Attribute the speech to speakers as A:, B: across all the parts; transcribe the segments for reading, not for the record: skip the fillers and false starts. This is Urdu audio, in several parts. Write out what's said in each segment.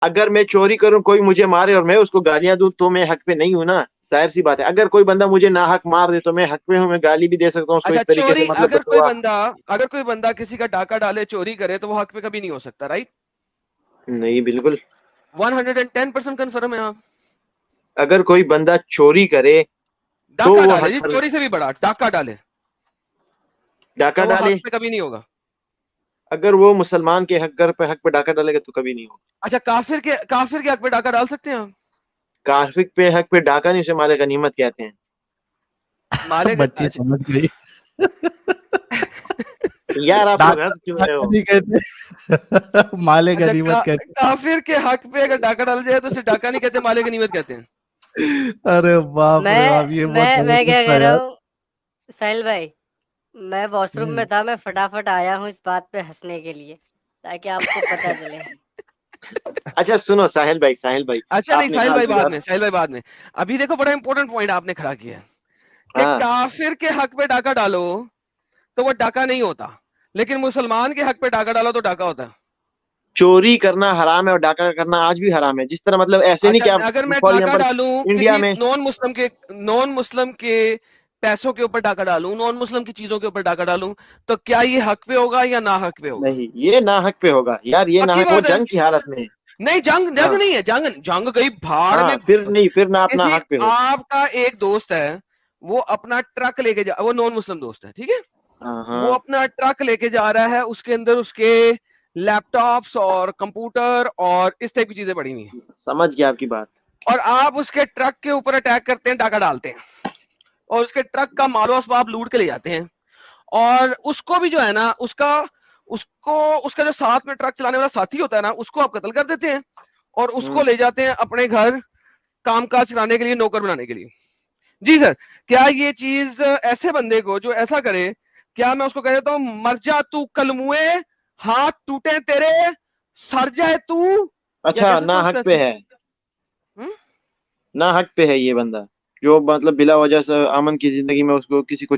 A: اگر میں چوری کروں کوئی مجھے مارے اور میں اس کو گالیاں دوں تو میں حق پہ نہیں ہوں نا. ظاہر سی بات ہے. اگر کوئی بندہ مجھے ناحق مار دے تو میں حق پہ ہوں, میں گالی بھی دے سکتا ہوں اس کو
B: اچھا
A: اس طریقے سے,
B: چوری،
A: مطلب بدعا.
B: اگر کوئی بندہ کسی کا ڈاکہ ڈالے، چوری کرے، تو وہ حق پہ کبھی نہیں ہو سکتا، رائٹ؟
A: نہیں بالکل.
B: 110% کنفرم ہے آپ؟
A: اگر کوئی بندہ چوری کرے تو
B: ڈاکہ
A: وہ
B: ڈالے جی،
A: حق پر.
B: چوری سے بھی بڑا ڈاکہ ڈالے
A: ڈاکہ
B: تو وہ
A: ڈالے,
B: حق پہ کبھی نہیں ہوگا.
A: اگر وہ مسلمان کے حق پہ ڈاکہ ڈالے گا تو کبھی نہیں ہوگا.
B: اچھا کافر کے حق پہ ڈاکہ ڈال سکتے ہیں ہم؟
A: کافر پہ حق پہ ڈاکہ نہیں, اسے مال غنیمت کہتے ہیں.
C: بچی
B: اچھا
C: سمجھ گئی.
A: یار آپ لوگ ہنس کیوں رہے
C: ڈاکہ
A: ہو؟
C: نہیں کہتے, مال غنیمت کہتے.
B: کافر کے حق پہ اگر ڈاکہ ڈال جائے تو اسے ڈاکہ نہیں کہتے، مال غنیمت کہتے ہیں.
C: ارے باپ رے باپ, یہ بہت
D: میں کیا
C: زبردست
D: کہہ
C: تھا
D: رہا
C: یار.
D: ہوں ساحل بھائی، میں واش روم میں تھا، میں فٹافٹ آیا ہوں اس بات پہ ہنسنے کے لیے تاکہ آپ کو پتہ چلے.
A: اچھا سنو ساحل بھائی,
B: اچھا نہیں،
A: آپ نے
B: ساحل
A: کہا
B: بھائی
A: ابھی
B: بعد
A: بات.
B: میں، ساحل بھائی بعد میں. ابھی دیکھو بڑا امپورٹنٹ پوائنٹ آپ نے کھڑا کیا ہے کہ
A: ہاں,
B: کافر کے حق پہ ڈاکہ ڈالو تو وہ ڈاکہ نہیں ہوتا، لیکن مسلمان کے حق پہ ڈاکہ ڈالو تو ڈاکہ ہوتا ہے.
A: چوری کرنا حرام ہے اور ڈاکہ کرنا آج بھی حرام ہے. جس طرح مطلب ایسے نہیں
B: اچھا
A: کہ آپ
B: اگر میں
A: فار
B: ڈاکہ
A: ایگزامپل
B: ڈالوں
A: انڈیا
B: کسی
A: میں.
B: نان مسلم کے پیسوں کے اوپر ڈاکہ ڈالوں، نان مسلم کی چیزوں کے اوپر ڈاکہ ڈالوں، تو کیا یہ حق پہ ہوگا یا نا حق پہ ہوگا؟
A: نہیں, یہ ناحق پہ ہوگا یار, یہ
B: پکی
A: ناحق, وہ
B: بات ہے.
A: جنگ کی حالت میں ہے.
B: نہیں جنگ
A: ہاں
B: نہیں ہے، جنگ گئی بھاڑ میں.
A: ہاں, پھر نہیں, پھر نہ اپنا
B: کسی
A: حق پہ ہو.
B: آپ کا ایک دوست ہے، وہ اپنا ٹرک لے کے وہ نان مسلم دوست ہے، ٹھیک ہے،
A: ہاں
B: وہ
A: ہاں,
B: اپنا ٹرک لے کے جا رہا ہے، اس کے اندر اس کے لیپ ٹاپس اور کمپیوٹر اور اس ٹائپ کی چیزیں پڑی ہوئی ہیں،
A: سمجھ گیا آپ کی بات.
B: اور آپ اس کے ٹرک کے اوپر اٹیک کرتے ہیں، ڈاکہ ڈالتے ہیں اور اس کے ٹرک کا مال و اسباب لوٹ کے لے جاتے ہیں. اور اس کو بھی جو ہے نا، اس کا جو ساتھ میں ٹرک چلانے والا ساتھی ہوتا ہے نا، اس کو آپ قتل کر دیتے ہیں اور اس کو لے جاتے ہیں اپنے گھر کام کاج چلانے کے لیے، نوکر بنانے کے لیے. جی سر، کیا یہ چیز ایسے بندے کو جو ایسا کرے، کیا میں اس کو کہہ دیتا ہوں مر جا تو کلموئے، ہاتھ ٹوٹے تیرے، سر جائے تو، یا
A: اچھا
B: کہہ سکتا ہوں اس
A: ناحق
B: کو
A: پہ
B: ایسے؟
A: ہے, ناحق پہ ہے یہ بندہ جو مطلب بلا وجہ سے امن کی زندگی میں اس کو کسی کو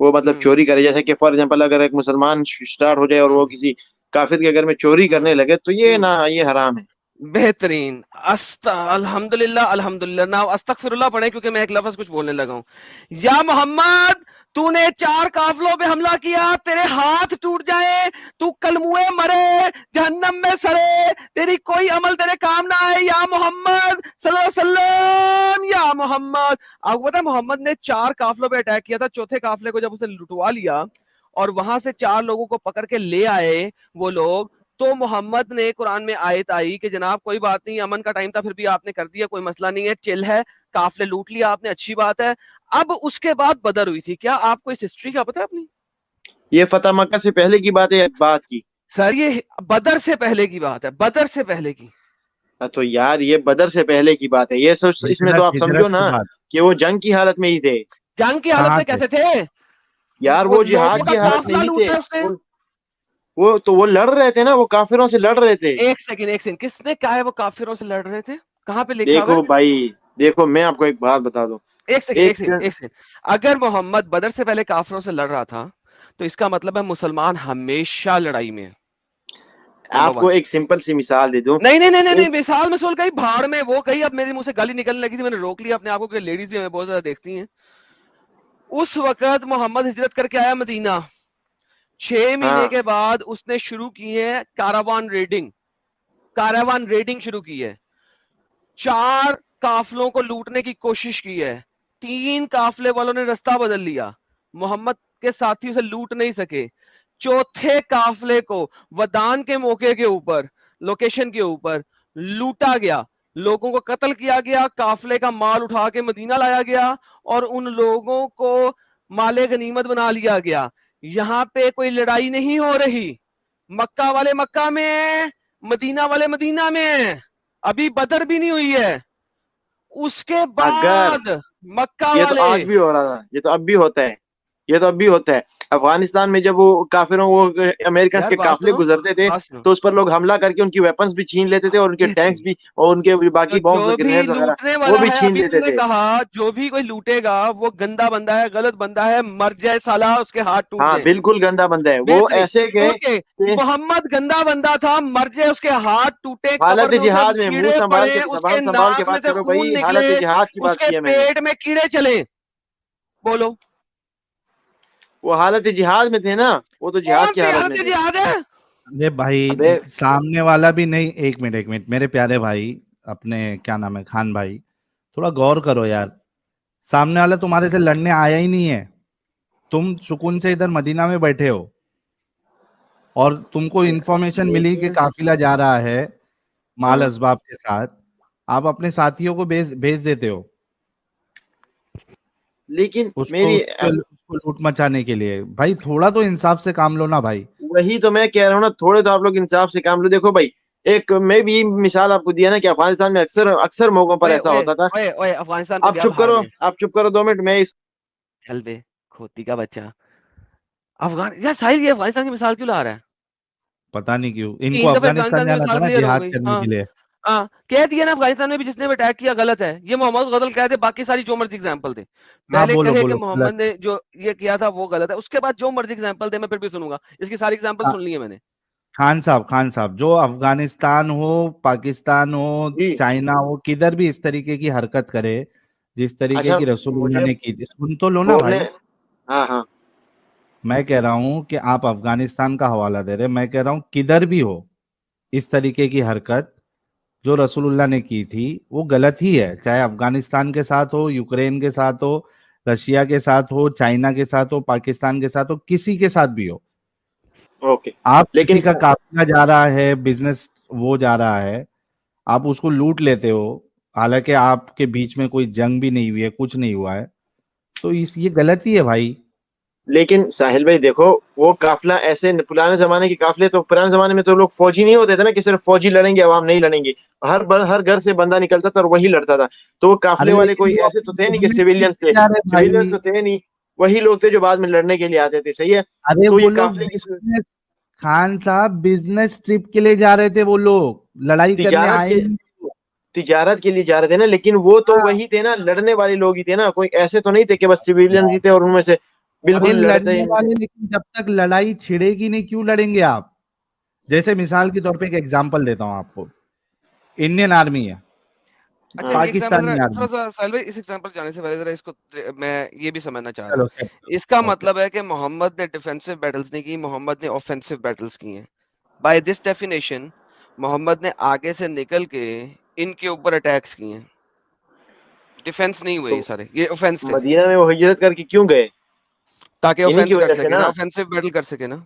A: وہ مطلب چوری کرے. جیسے کہ فار ایگزامپل اگر ایک مسلمان اسٹارٹ ہو جائے اور وہ کسی کافر کے گھر میں چوری کرنے لگے تو یہ حرام ہے.
B: بہترین. الحمدللہ الحمدللہ. نا استغفر اللہ پڑھیں کیونکہ میں ایک لفظ کچھ بولنے لگا ہوں. یا محمد تو نے 4 قافلوں پہ حملہ کیا، تیرے ہاتھ ٹوٹ جائے، تو کلموئے مرے، جہنم میں سڑے، تیری کوئی عمل تیرے کام نہ آئے، یا محمد صلی اللہ علیہ وسلم، یا محمد. آپ کو پتا محمد نے 4 قافلوں پہ اٹیک کیا تھا. چوتھے قافلے کو جب اسے لٹوا لیا اور وہاں سے 4 لوگوں کو پکڑ کے لے آئے وہ لوگ، تو محمد نے قرآن میں آیت آئی کہ جناب کوئی بات نہیں، امن کا ٹائم تھا پھر بھی آپ نے کر دیا، کوئی مسئلہ نہیں ہے، چل ہے، قافلے لوٹ لیا آپ نے، اچھی بات ہے. اب اس کے بعد بدر ہوئی تھی. کیا آپ کو اس ہسٹری کا پتہ ہے اپنی؟
A: یہ فتح مکہ سے پہلے کی بات ہے بات کی
B: سر یہ بدر سے پہلے کی بات ہے، بدر سے پہلے کی.
A: تو یار یہ بدر سے پہلے کی بات ہے. یہ اس میں تو آپ سمجھو
C: ہجرت کے
A: نا
C: بعد
A: کہ وہ جنگ کی حالت میں ہی تھے.
B: جنگ کی حالت
C: کہاں
B: میں
C: تھے؟
B: کیسے تھے؟
A: یار
B: وہ
A: وہ
B: لوگوں
A: جہاد
B: کا
A: کی حالت
B: قافلہ
A: نہیں تھے.
B: لوٹا اس نے.
A: وہ لڑ رہے تھے نا, وہ کافروں سے لڑ رہے تھے.
B: ایک سیکنڈ کس نے کہا ہے وہ کافروں سے لڑ رہے تھے؟ کہاں پہ لکھا ہوا
A: دیکھو
B: ہے؟
A: بھائی, دیکھو میں آپ کو ایک بات بتا دوں.
B: ایک سیکنڈ. اگر محمد بدر سے پہلے کافروں سے لڑ رہا تھا تو اس کا مطلب ہے مسلمان ہمیشہ لڑائی میں ہے. نمبر
A: آپ کو
B: 1.
A: ایک سمپل سی مثال دے دوں.
B: نہیں مثال مسول کہیں بھاڑ میں وہ کہیں. اب میرے منہ سے گالی نکلنے لگی تھی, میں نے روک لیا اپنے آپ کو کہ لیڈیز بھی ہمیں بہت زیادہ دیکھتی ہیں. اس وقت محمد ہجرت کر کے آیا مدینہ. 6 مہینے
A: ہاں
B: کے بعد اس نے شروع کی ہے کاراوان ریڈنگ شروع کی ہے. 4 قافلوں کو لوٹنے کی کوشش کی ہے. 3 قافلے والوں نے رستہ بدل لیا, محمد کے ساتھی اسے لوٹ نہیں سکے. چوتھے قافلے کو ودان کے موقع کے اوپر, لوکیشن کے اوپر لوٹا گیا, لوگوں کو قتل کیا گیا, قافلے کا مال اٹھا کے مدینہ لایا گیا اور ان لوگوں کو مال غنیمت بنا لیا گیا. یہاں پہ کوئی لڑائی نہیں ہو رہی. مکہ والے مکہ میں ہیں, مدینہ والے مدینہ میں ہیں, ابھی بدر بھی نہیں ہوئی ہے. اس کے
A: اگر
B: بعد مکہ
A: یہ تو
B: والے,
A: آج بھی ہو رہا تھا, یہ تو اب بھی ہوتا ہے. یہ تو اب بھی ہوتا ہے. افغانستان میں جب وہ کافروں وہ امریکن
B: یار
A: کے
B: بات
A: قافلے
B: سنو،
A: گزرتے تھے
B: بات سنو.
A: تو اس پر لوگ حملہ کر کے ان کی ویپنز بھی چھین لیتے تھے اور ان کے ٹینکس بھی اور ان کے باقی
B: جو
A: بمز
B: بھی
A: گرینیڈ وغیرہ
B: لوٹنے
A: وہ
B: والا
A: بھی
B: ہے،
A: چھین
B: ابھی
A: لیتے
B: تم نے
A: تھے.
B: کہا جو بھی کوئی لوٹے گا وہ گندا بندہ ہے، غلط بندہ ہے، مر جائے سالا، اس کے ہاتھ ٹوٹ
A: ہاں
B: جائیں.
A: بالکل گندا بندہ ہے وہ
B: بہترین.
A: ایسے کہ
B: اوکے، محمد گندا بندہ تھا، مر جائے، اس کے ہاتھ ٹوٹے، قبر
A: حالت
B: میں اسے
A: جہاد میں منہ
B: کیڑے
A: سنبھال
B: پڑے،
A: کے
B: اس کے
A: زبان سنبھال کے
B: ناک میں
A: بات
B: سے
A: کرو
B: خون
A: بھائی.
B: نکلے،
A: حالت جہاد کی
B: اس
A: بات
B: کے
A: کی ہے میں نے.
B: پیٹ میں کیڑے چلے. بولو
A: وہ حالت جہاد میں تھے نا, وہ تو جہاد
B: کون
A: کی
B: سی
A: حالت میں
B: حالت
A: تھے.
B: جہاد ہے؟
C: ارے بھائی
A: ابے
C: سامنے والا بھی نہیں. ایک منٹ میرے پیارے بھائی, اپنے کیا نام ہے, خان بھائی, تھوڑا غور کرو یار. سامنے والا تمہارے سے لڑنے آیا ہی نہیں ہے, تم سکون سے ادھر مدینہ میں بیٹھے ہو اور تم کو انفارمیشن ملی کہ
A: لیکن
C: قافلہ جا رہا ہے مال
A: ہاں
C: اسباب کے ساتھ, آپ اپنے ساتھیوں کو بھیج دیتے ہو
A: لیکن
C: اس کو
A: میری
C: لوٹ مچانے کے لیے. بھائی تھوڑا تو انصاف سے کام لو نا بھائی.
A: وہی تو میں کہہ رہا ہوں نا, تھوڑے تو آپ لوگ انصاف سے کام لو. دیکھو بھائی, ایک میں بھی مثال آپ کو دیا نا کہ افغانستان میں اکثر موقعوں پر ایسا ہوتا تھا.
B: افغانستان کو
A: آپ
B: کیا
A: چپ
B: بھاڑ
A: کرو,
B: میں
A: آپ چپ کرو 2 منٹ. میں اس
B: چل بے کھوتی کا بچہ. یار ساحل یہ افغانستان کی مثال کیوں لا رہا ہے؟
C: پتہ نہیں کیوں ان کو
B: 3 دفعہ
C: افغانستان
B: افغانستان کی
C: جانا تھا
B: مثال
C: نا
B: کلیئر ہو
C: جہاد
B: گئی.
C: کرنے
B: ہاں
C: کے لیے.
B: ہاں, کہہ دیا نا افغانستان میں بھی جس نے اٹیک کیا غلط ہے. یہ محمد غزل کہتے باقی ساری جو مرضی اگزامپل تھے.
C: ہاں
B: پہلے
C: بولو
B: کہے کہ
C: بولو
B: محمد نے جو یہ کیا تھا وہ غلط ہے, اس کے بعد جو مرضی اگزامپل دے میں پھر بھی سنوں گا. اس کی ساری اگزامپل سن لی ہے میں نے.
C: خان صاحب جو افغانستان ہو, پاکستان ہو,
A: جی
C: چائنا ہو, کدھر بھی اس طریقے کی حرکت کرے جس طریقے
A: اچھا
C: کی رسول اللہ
A: مجھے
C: نے کی تھی, سن تو لو نا
A: بولنے.
C: بھائی.
A: ہاں ہاں
C: میں کہہ رہا ہوں کہ آپ افغانستان کا حوالہ دے رہے, میں کہہ رہا ہوں کدھر بھی ہو اس طریقے کی حرکت جو رسول اللہ نے کی تھی وہ غلط ہی ہے, چاہے افغانستان کے ساتھ ہو, یوکرین کے ساتھ ہو, رشیا کے ساتھ ہو, چائنا کے ساتھ ہو, پاکستان کے ساتھ ہو, کسی کے ساتھ بھی ہو.
A: اوکے.
C: آپ کسی
A: لیکن
C: کا قافلہ جا رہا ہے, بزنس وہ جا رہا ہے, آپ اس کو لوٹ لیتے ہو, حالانکہ آپ کے بیچ میں کوئی جنگ بھی نہیں ہوئی ہے, کچھ نہیں ہوا ہے, تو یہ غلطی ہے بھائی.
A: لیکن ساحل بھائی دیکھو, وہ قافلہ ایسے پرانے زمانے کے قافلے, تو پرانے زمانے میں تو لوگ فوجی نہیں ہوتے تھے نا کہ صرف فوجی لڑیں گے عوام نہیں لڑیں گے. ہر گھر سے بندہ نکلتا تھا اور وہی لڑتا تھا. تو وہ قافلے
C: ارے
A: والے
C: لیکن
A: کوئی
C: وہ
A: ایسے تو تھے نہیں کہ
C: اپنی
A: سویلینز تھے,
C: جا رہے
A: سویلینز
C: بھائی.
A: تو تھے نہیں, وہی لوگ تھے جو بعد میں لڑنے کے لیے آتے تھے. صحیح ہے.
C: ارے
A: تو یہ
C: وہ لوگ
A: قافلے کی
C: بزنس, خان صاحب بزنس ٹرپ کے لیے جا رہے تھے, وہ لوگ لڑائی کرنے
A: تجارت
C: آئے
A: کے
C: نہیں.
A: تجارت کے لیے جا رہے تھے نا, لیکن وہ تو
C: ہاں.
A: وہی تھے نا, لڑنے والے لوگ ہی تھے نا, کوئی ایسے تو نہیں تھے کہ بس سویلینز ہی تھے اور ان میں سے
C: ارے
A: بالکل لڑتے
C: لڑنے
A: ہی نہیں تھے.
C: والے, لیکن جب تک لڑائی چھڑے گی نہیں کیوں لڑیں گے آپ؟ جیسے مثال کے طور پہ ایک ایگزامپل دیتا ہوں آپ کو, انڈین آرمی ہے,
B: اچھا
A: ہاں
B: یہ ایگزامپل
C: پاکستانی
B: تھوڑا
C: آرمی.
B: سا ساحل بھائی, اس ایگزامپل جانے سے پہلے ذرا اس کو میں یہ بھی سمجھنا چاہ رہا
C: چلو
B: ہوں. اس کا
C: اوکے.
B: مطلب ہے کہ محمد نے ڈیفینسو بیٹلز نہیں کی, محمد نے آفینسو بیٹلز کی ہیں. بائی دس ڈیفینیشن محمد نے آگے سے نکل کے ان کے اوپر اٹیکس کیے ہیں, ڈیفینس نہیں ہوئے.
A: تو
B: یہ سارے یہ آفینس تھے,
A: مدینہ میں وہ ہجرت کر کے کیوں گئے؟
B: تاکہ
A: انہی کی
B: آفینس کر
A: وجہ سے
B: سکے
A: نا.
B: نا, آفینسو بیٹل کر سکے نا.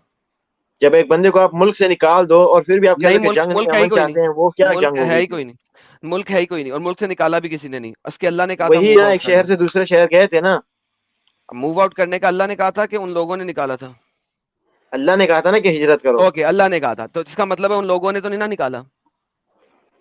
A: جب ایک بندے کو آپ ملک سے نکال دو اور پھر بھی آپ کہہ
B: نہیں,
A: دو کہ جنگ نہیں,
B: ملک ہے ہی
A: امن
B: کوئی نہیں,
A: چاہتے ہیں, وہ کیا
B: ملک
A: جنگ ہو
B: ہے
A: گئی
B: ہی
A: تھی؟
B: کوئی نہیں, ملک ہے ہی کوئی نہیں, اور ملک سے نکالا بھی کسی نے نہیں. اس کے اللہ نے کہا تھا
A: وہی
B: موو
A: نا,
B: آؤٹ
A: ایک
B: کر
A: شہر
B: دو.
A: سے دوسرے شہر گئے تھے نا.
B: موو آؤٹ کرنے کا اللہ نے کہا تھا کہ ان لوگوں نے نکالا تھا؟
A: اللہ نے کہا تھا نا کہ ہجرت کرو.
B: اوکے, اللہ نے کہا تھا, تو اس کا مطلب ہے ان لوگوں نے تو نہیں نا نکالا.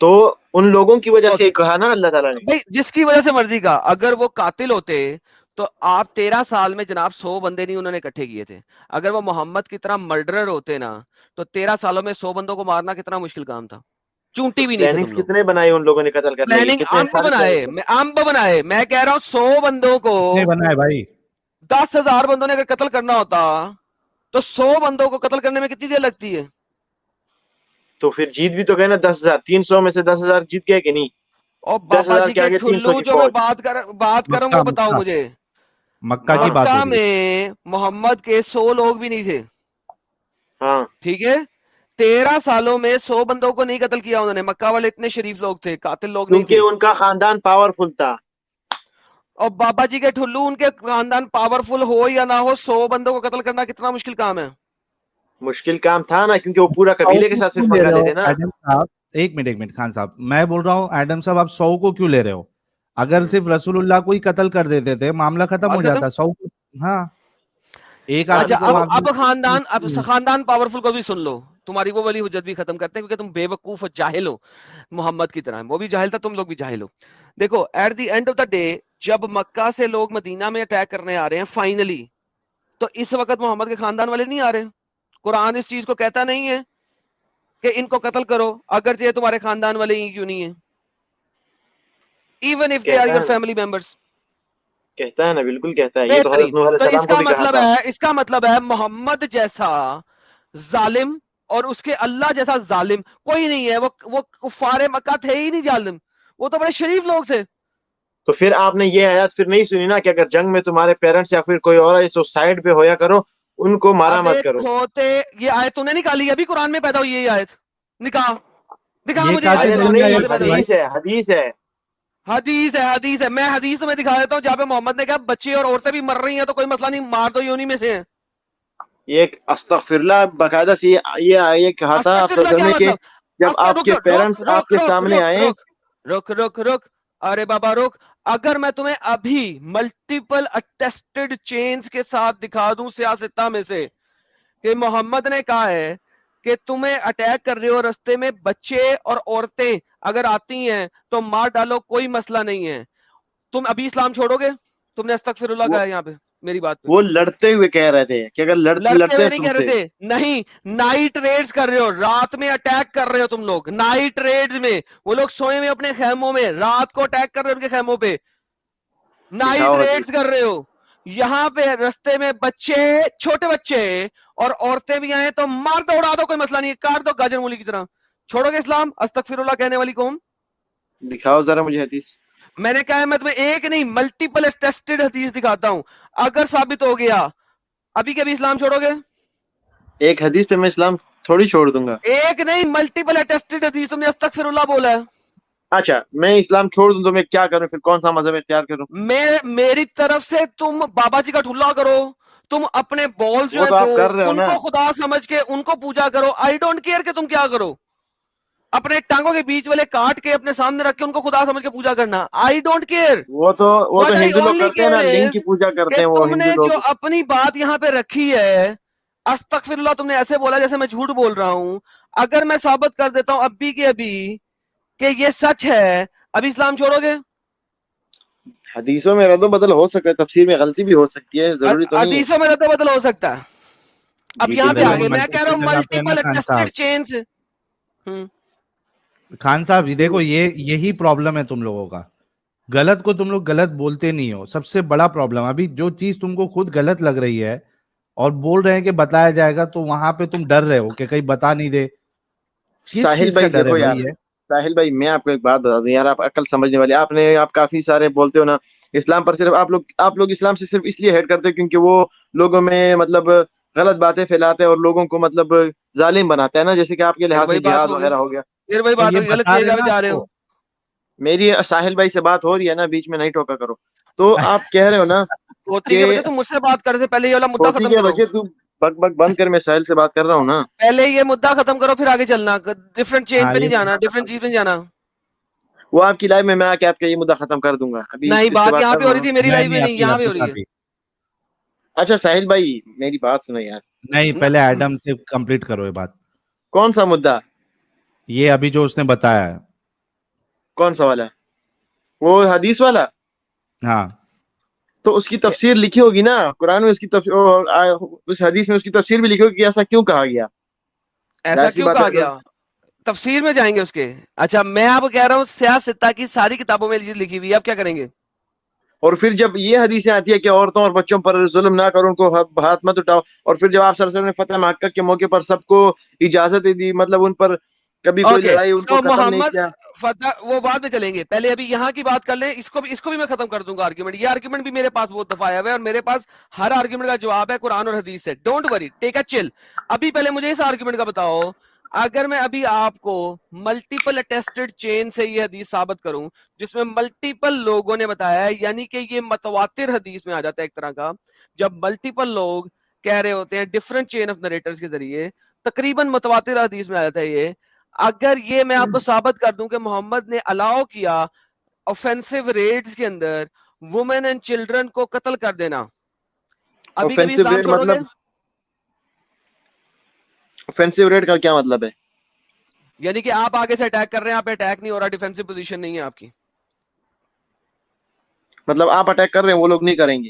A: تو ان لوگوں کی وجہ سے
B: اوکے
A: کہا نا اللہ تعالیٰ نے.
B: بھائی, جس کی وجہ سے مرضی کا, اگر وہ قاتل ہوتے تو آپ 13 سال میں جناب 100 بندے نہیں انہوں نے اکٹھے کیے تھے. اگر وہ محمد کی طرح مرڈرر ہوتے نا تو 13 سالوں میں 100 بندوں کو مارنا کتنا مشکل کام تھا.
A: تو
B: چونٹی بھی نہیں تھے تم
A: پلاننگز
B: لوگ.
A: کتنے بنائے ان لوگوں نے قتل کرنے کی,
B: پلاننگ
A: کتنے
B: امب
A: ساری
B: بنائے,
A: پلاننگ.
B: امب بنائے. میں کہہ رہا ہوں 100 بندوں کو
C: نہیں بنا ہے بھائی.
B: 10,000 بندوں نے اگر قتل کرنا ہوتا تو 100 بندوں کو قتل کرنے میں کتنی دیر لگتی ہے؟
A: تو پھر جیت بھی تو گئے نا 10,000, 300 میں سے 10,000 جیت گئے کہ نہیں؟
B: اور
A: دس
B: بابا
A: ہزار
B: جی
A: کے
B: کے
A: آگے 300
B: ٹھلو
A: کی
B: جو میں
A: فوج.
B: بات کر رہا ہوں وہ بتاؤ مجھے.
C: مکہ کی
A: ہاں
C: بات ہو
B: مکہ
C: رہی ہے.
B: میں محمد کے 100 لوگ بھی نہیں تھے,
A: ہاں
B: ٹھیک ہے. 13 سالوں میں 100 بندوں کو نہیں قتل کیا انہوں نے. مکہ والے اتنے شریف لوگ تھے, قاتل لوگ نہیں
A: کیونکہ
B: تھے.
A: ان کا خاندان پاورفل تھا.
B: اور بابا جی کے ٹھلو, ان کے خاندان پاورفل ہو یا نہ ہو, 100 بندوں کو قتل کرنا کتنا مشکل کام ہے.
A: مشکل کام تھا نا, کیونکہ وہ پورا
C: سو
A: قبیلے کے
C: کو
A: ساتھ پھر
C: کیوں لے
A: پنگا
C: رہے ہو
A: لیتے نا.
C: ایڈم صاحب؟ ایک منٹ خان صاحب, میں بول رہا ہوں ایڈم صاحب, آپ 100 کو کیوں لے رہے ہو؟ اگر صرف رسول اللہ کو ہی قتل کر دیتے تھے معاملہ ختم ہو
B: بات ختم.
C: جاتا. 100 کو, ہاں, ایک
B: اچھا
C: آدمی کو مار
B: اب
C: دیا.
B: خاندان پاورفل کو بھی سن لو, تمہاری وہ والی حجت بھی ختم کرتے ہیں کیونکہ تم بے وقوف اور جاہل ہو محمد کی طرح. وہ بھی جاہل تھا, تم لوگ بھی جاہل ہو. دیکھو at the end of the day جب مکہ سے لوگ مدینہ میں اٹیک کرنے آ رہے ہیں فائنلی, تو اس وقت محمد کے خاندان والے نہیں آ رہے. قرآن اس چیز کو کہتا نہیں ہے کہ ان کو قتل کرو اگرچہ یہ تمہارے خاندان والے ہی کیوں نہیں ہیں, ایون اف دے آر
A: کہتا
B: یور
A: ہے نا,
B: فیملی ممبرس.
A: کہتا ہے نا, بالکل کہتا ہے. یہ تو حضرت
B: بہترین.
A: نوح علیہ
B: تو
A: السلام کو بھی کہا تھا.
B: اس کا مطلب ہے محمد جیسا ظالم اور اس کے اللہ جیسا ظالم کوئی نہیں ہے. وہ کفار مکہ تھے ہی نہیں ظالم, وہ تو بڑے شریف لوگ تھے.
A: تو پھر آپ نے یہ آیات پھر نہیں سنی نا کہ اگر جنگ میں تمہارے پیرنٹس یا پھر کوئی اور ہے تو سائڈ پہ ہویا کرو, ان کو مارا
B: ابے
A: مت کرو.
B: کھوتے, یہ آیت تو نے نکالی ابھی قرآن میں پیدا ہوئی ہے یہ آیت. نکاح دکھا
C: یہ
B: مجھے یہ
C: کہاں سے
B: آیت
A: آیت
C: نکل
B: قرآن
C: گئی
B: میں
A: نہیں,
B: کہاں سے
C: آیت
B: پیدا
C: بھائی؟
B: ہوئی.
A: حدیث ہے, حدیث ہے.
B: حدیث ہے میں حدیث تمہیں دکھا دیتا ہوں جہاں پہ محمد نے کہا بچے اور عورتیں بھی مر رہی ہیں تو کوئی مسئلہ نہیں, مار دو, یہ انہی میں سے ہیں.
A: یہ ایک استغفر اللہ باقاعدہ سے یہ کہا تھا آپ
B: استغفر
A: صلی
B: اللہ
A: اللہ علیہ
B: کیا
A: وسلم نے کہ
B: مطلب؟
A: جب آپ
B: رک
A: کے
B: جاؤ,
A: پیرنٹس آپ کے سامنے آئیں.
B: رک. ارے بابا رک. اگر میں تمہیں ابھی ملٹیپل اٹیسٹڈ چینز کے ساتھ دکھا دوں سیاستہ میں سے کہ محمد نے کہا ہے کہ تمہیں اٹیک کر رہے ہو رستے میں بچے اور عورتیں اگر آتی ہیں تو مار ڈالو, کوئی مسئلہ نہیں ہے, تم ابھی اسلام چھوڑو گے؟ تم نے استغفر اللہ
A: وہ
B: کہا ہے یہاں پہ میری بات پہ.
A: وہ لڑتے ہوئے کہہ رہے تھے کہ اگر
B: لڑتے
A: لڑتے
B: ہوئے
A: ہیں
B: نہیں
A: تم
B: کہہ رہے
A: سے.
B: تھے, نہیں, نائٹ ریڈز کر رہے ہو, رات میں اٹیک کر رہے ہو تم لوگ, نائٹ ریڈز میں. وہ لوگ سوئے ہوئے اپنے خیموں میں, رات کو اٹیک کر رہے ہو ان کے خیموں پہ, نائٹ
A: دکھاؤ حدیث.
B: ریڈز کر رہے ہو. یہاں پہ رستے میں بچے, چھوٹے بچے اور عورتیں بھی آئیں تو مار دو, اڑا دو, کوئی مسئلہ نہیں, کاٹ دو گاجر مولی کی طرح. چھوڑو گے اسلام استغفر اللہ کہنے والی قوم؟
A: دکھاؤ ذرا مجھے حدیث.
B: میں نے کہا ہے میں تمہیں ایک نہیں ملٹیپل ٹیسٹڈ حدیث دکھاتا ہوں, اگر ثابت ہو گیا ابھی کے ابھی اسلام چھوڑو گے؟
A: ایک حدیث پہ میں اسلام تھوڑی چھوڑ دوں گا.
B: ایک نہیں ملٹیپل اٹیسٹڈ حدیث. تم نے استغفر اللہ بولا ہے.
A: اچھا میں اسلام چھوڑ دوں تو میں کیا کروں پھر, کون سا مذہب اختیار کروں؟
B: میری طرف سے تم بابا جی کا ٹھلا کرو, تم اپنے بالز جو
A: وہ
B: ہے
A: تو
B: دو
A: آپ کر رہے ہو
B: ان
A: نا.
B: کو خدا سمجھ کے ان کو پوجا کرو. آئی ڈونٹ کیئر کہ تم کیا کرو, اپنے ٹانگوں کے بیچ والے کاٹ کے اپنے سامنے رکھ کے ان کو خدا سمجھ کے پوجا کرنا. I don't care.
A: وہ تو
B: واٹ آئی
A: ہندو لوگ
B: اونلی
A: کرتے ہیں نا,
B: کیئر
A: لنگ
B: از
A: کی پوجا
B: کہ
A: کرتے ہیں وہ
B: تم
A: ہندو
B: نے
A: لوگ.
B: جو اپنی بات یہاں پہ رکھی ہے, استغفر اللہ تم نے ایسے بولا جیسے میں جھوٹ بول رہا ہوں. اگر میں ثابت کر دیتا ہوں ابھی کے ابھی کہ یہ سچ ہے, ابھی اسلام چھوڑو گے؟
A: حدیثوں میں رد و بدل ہو سکتا ہے, تفسیر میں غلطی بھی ہو سکتی ہے, ضروری تو نہیں ہے.
B: حدیثوں میں رد و بدل ہو سکتا ہے. اب
A: جی
B: یہاں پہ
C: دیکھو
A: بالکل.
B: آگے میں کہہ رہا
C: ملٹیپل
B: ہوں
C: جگہ پہ ہے نا
B: ملٹیپل
C: خان صاحب.
B: Attested chains.
C: خان صاحب یہ دیکھو, یہی پرابلم ہے تم لوگوں کا. غلط کو تم لوگ غلط بولتے نہیں ہو, سب سے بڑا پرابلم. ابھی جو چیز تم کو خود غلط لگ رہی ہے اور بول رہے ہیں کہ بتایا جائے گا, تو وہاں پہ تم ڈر رہے ہو کہ کہیں بتا نہیں دے. کس
A: ساحل
C: چیز کا
A: بھائی
C: ڈر ہے
A: دیکھو یار,
C: بھائی یہ؟
A: ساحل بھائی میں آپ کو ایک بات بتا دوں یار, آپ عقل سمجھنے والے, آپ کافی سارے بولتے ہو نا اسلام پر, صرف آپ لوگ اسلام سے صرف اس لیے ہیٹ کرتے ہو کیونکہ وہ لوگوں میں مطلب غلط باتیں پھیلاتے ہیں اور لوگوں کو مطلب ظالم بناتے ہیں نا, جیسے کہ آپ کے
B: پھر
A: لحاظ سے
B: وہی بات
A: جہاد
B: ہوگی,
A: وغیرہ ہو گیا.
B: پھر وہی
C: تو
B: بات
C: یہ
B: ہوگی, غلط
C: بتا رہے
B: جگہ پہ
C: نا
B: جا
C: آپ
B: رہے ہو.
C: کو.
A: میری ساحل بھائی سے بات ہو رہی ہے نا, بیچ میں نہیں ٹوکا کرو. تو آپ کہہ رہے ہو نا
B: ہوتی کے
A: کہ
B: بچے تم مجھ سے بات کر رہے تھے, پہلے یہ والا مدعا
A: ہوتی
B: ختم
A: کے
B: کرو.
A: بچے تو بک بک بند کر, میں ساحل سے بات کر رہا ہوں نا.
B: پہلے یہ مدعا ختم کرو پھر آگے چلنا, ڈفرنٹ چین
C: ہاں
B: پہ
C: یہ
B: نہیں جانا, ڈفرنٹ چیز پہ نہیں جانا.
A: وہ آپ کی لائف میں آ کے آپ کا یہ مدعا ختم کر دوں گا, ابھی
B: نہیں,
A: اس سے
B: بات
A: بات
B: یہاں
A: کر
B: پہ
A: رہا
B: ہو
A: ہوں
B: رہی
A: نا.
B: تھی, میری لائف میں
C: نہیں
B: نہیں,
C: آپ کی
B: یہاں پہ
C: لفظ
B: ہو رہی ہے.
C: ابھی
A: اچھا ساحل بھائی میری بات سنو یار.
C: نہیں, پہلے ایڈم سے کمپلیٹ کرو یہ بات.
A: کون سا مدعا؟
C: یہ ابھی جو اس نے بتایا ہے.
A: کون سا والا؟ وہ حدیث والا؟
C: ہاں
A: تو اس کی تفسیر لکھی ہوگی نا قرآن میں, اس حدیث میں اس کی تفسیر بھی لکھی ہوگی کہ ایسا کیوں کہا گیا.
B: ایسا
A: ظاہر سی
B: کیوں
A: بات
B: کہا
A: ہے.
B: گیا؟ تفسیر میں جائیں گے اس کے. اچھا میں آپ کو کہہ رہا ہوں سیاستہ کی ساری کتابوں میں یہ چیز لکھی ہوئی ہے, آپ کیا کریں گے؟
A: اور پھر جب یہ حدیثیں آتی ہے کہ عورتوں اور بچوں پر ظلم نہ کرو, ان کو ہاتھ مت اٹھاؤ, اور پھر جب آپ صلی اللہ علیہ وسلم نے فتح مکہ کے موقع پر سب کو اجازت دی, مطلب ان پر کبھی کوئی
B: اوکے,
A: لڑائی ان کو
B: سو
A: قتل نہیں
B: محمد
A: کیا.
B: فتح وہ بعد میں چلیں گے, پہلے ابھی یہاں کی بات کر لیں. اس کو بھی میں ختم کر دوں گا آرگیومنٹ. یہ آرگیومنٹ بھی میرے پاس بہت دفعہ آیا ہوا ہے, اور میرے پاس ہر آرگیومنٹ کا جواب ہے قرآن اور حدیث سے. ڈونٹ وری, ٹیک اے چل. ابھی پہلے مجھے اس آرگیومنٹ کا بتاؤ, اگر میں ابھی آپ کو ملٹیپل اٹیسٹڈ چین سے یہ حدیث ثابت کروں جس میں ملٹیپل لوگوں نے بتایا ہے, یعنی کہ یہ متواتر حدیث میں آ جاتا ہے ایک طرح کا, جب ملٹیپل لوگ کہہ رہے ہوتے ہیں ڈفرنٹ چین آف نریٹرز کے ذریعے, تقریباً متواتر حدیث میں آ جاتا ہے یہ. اگر یہ میں آپ کو ثابت کر دوں کہ محمد نے الاؤ کیا اوفینسو ریڈز کے اندر وومن اینڈ چلڈرن کو قتل کر دینا, ابھی کبھی
A: اوفینسو
B: اسلام
A: ریٹ
B: چھوڑو گے؟
A: مطلب, اوفینسو ریٹ کا کیا مطلب ہے؟
B: یعنی کہ آپ آگے سے اٹیک کر رہے ہیں, آپ اٹیک نہیں ہو رہا, ڈیفینسو پوزیشن نہیں ہے آپ کی.
A: مطلب آپ اٹیک کر رہے ہیں وہ لوگ نہیں کریں گے.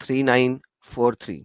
B: 3943,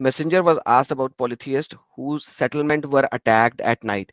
B: Messenger was asked about polytheists whose settlement were attacked at night.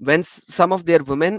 B: When some of their women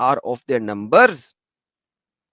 B: are of their numbers,